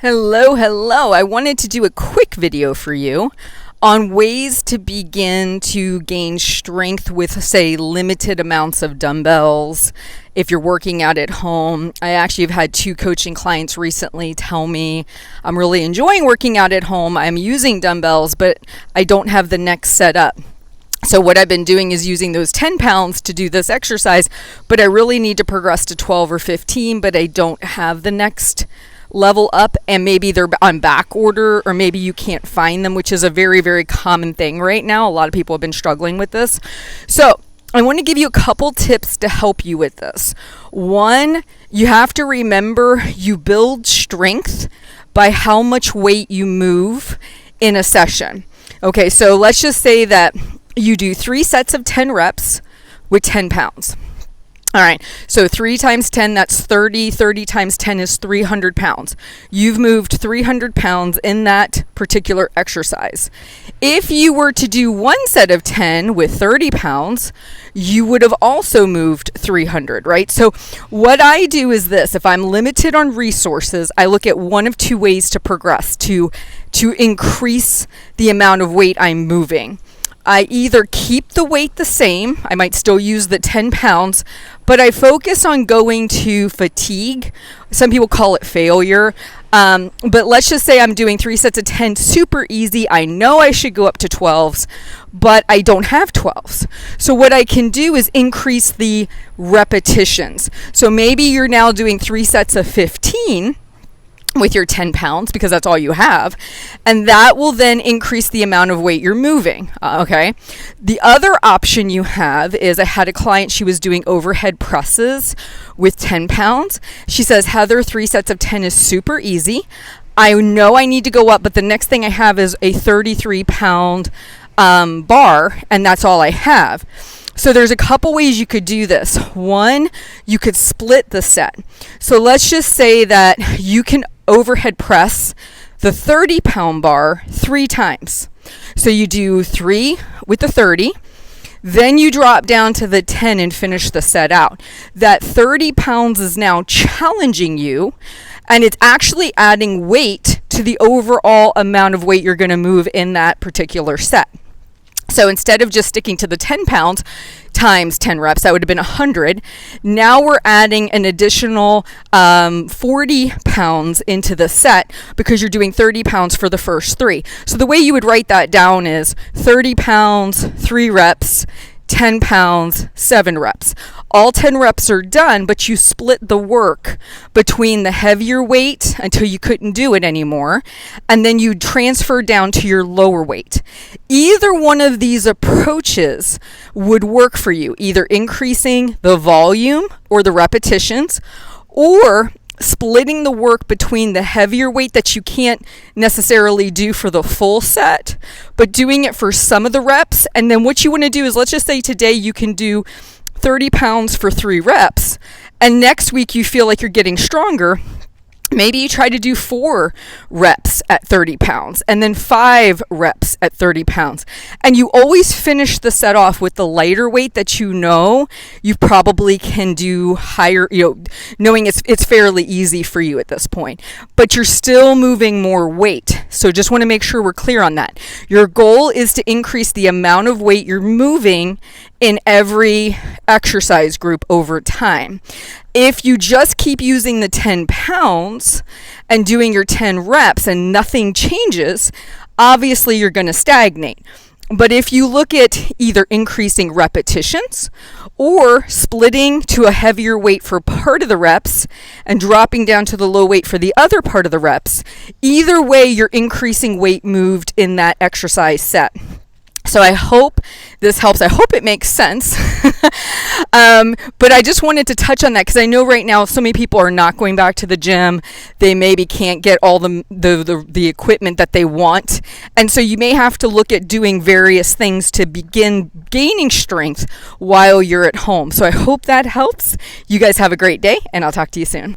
Hello. I wanted to do a quick video for you on ways to begin to gain strength with, say, limited amounts of dumbbells if you're working out at home. I actually have had 2 coaching clients recently tell me, I'm really enjoying working out at home. I'm using dumbbells, but I don't have the next set up. So what I've been doing is using those 10 pounds to do this exercise, but I really need to progress to 12 or 15, but I don't have the next level up, and maybe they're on back order, or maybe you can't find them, which is a very, very common thing right now. A lot of people have been struggling with this. So I want to give you a couple tips to help you with this. One, you have to remember you build strength by how much weight you move in a session. Okay, so let's just say that you do 3 sets of 10 reps with 10 pounds. All right, so 3 times 10, that's 30. 30 times 10 is 300 pounds. You've moved 300 pounds in that particular exercise. If you were to do 1 set of 10 with 30 pounds, you would have also moved 300, right? So what I do is this. If I'm limited on resources, I look at one of 2 ways to progress, to increase the amount of weight I'm moving. I either keep the weight the same, I might still use the 10 pounds, but I focus on going to fatigue. Some people call it failure. But let's just say I'm doing 3 sets of 10, super easy. I know I should go up to 12s, but I don't have 12s. So what I can do is increase the repetitions. So maybe you're now doing 3 sets of 15 with your 10 pounds, because that's all you have, and that will then increase the amount of weight you're moving. Okay. The other option you have is, I had a client, she was doing overhead presses with 10 pounds. She says, Heather, 3 sets of 10 is super easy. I know I need to go up, but the next thing I have is a 33-pound bar, and that's all I have. So there's a couple ways you could do this. One, you could split the set. So let's just say that you can overhead press the 30-pound bar 3 times. So you do 3 with the 30, then you drop down to the 10 and finish the set out. That 30 pounds is now challenging you, and it's actually adding weight to the overall amount of weight you're going to move in that particular set. So instead of just sticking to the 10 pounds times 10 reps, that would have been 100. Now we're adding an additional 40 pounds into the set, because you're doing 30 pounds for the first 3. So the way you would write that down is 30 pounds, 3 reps, 10 pounds, 7 reps. All 10 reps are done, but you split the work between the heavier weight until you couldn't do it anymore, and then you transfer down to your lower weight. Either one of these approaches would work for you, either increasing the volume or the repetitions, or splitting the work between the heavier weight that you can't necessarily do for the full set, but doing it for some of the reps. And then what you want to do is, let's just say today you can do 30 pounds for 3 reps, and next week you feel like you're getting stronger. Maybe you try to do 4 reps at 30 pounds and then 5 reps at 30 pounds. And you always finish the set off with the lighter weight that you probably can do higher, knowing it's fairly easy for you at this point. But you're still moving more weight. So just want to make sure we're clear on that. Your goal is to increase the amount of weight you're moving in every exercise group over time. If you just keep using the 10 pounds and doing your 10 reps and nothing changes, obviously you're going to stagnate. But if you look at either increasing repetitions or splitting to a heavier weight for part of the reps and dropping down to the low weight for the other part of the reps, either way you're increasing weight moved in that exercise set. So I hope this helps. I hope it makes sense. But I just wanted to touch on that, because I know right now so many people are not going back to the gym. They maybe can't get all the equipment that they want. And so you may have to look at doing various things to begin gaining strength while you're at home. So I hope that helps. You guys have a great day, and I'll talk to you soon.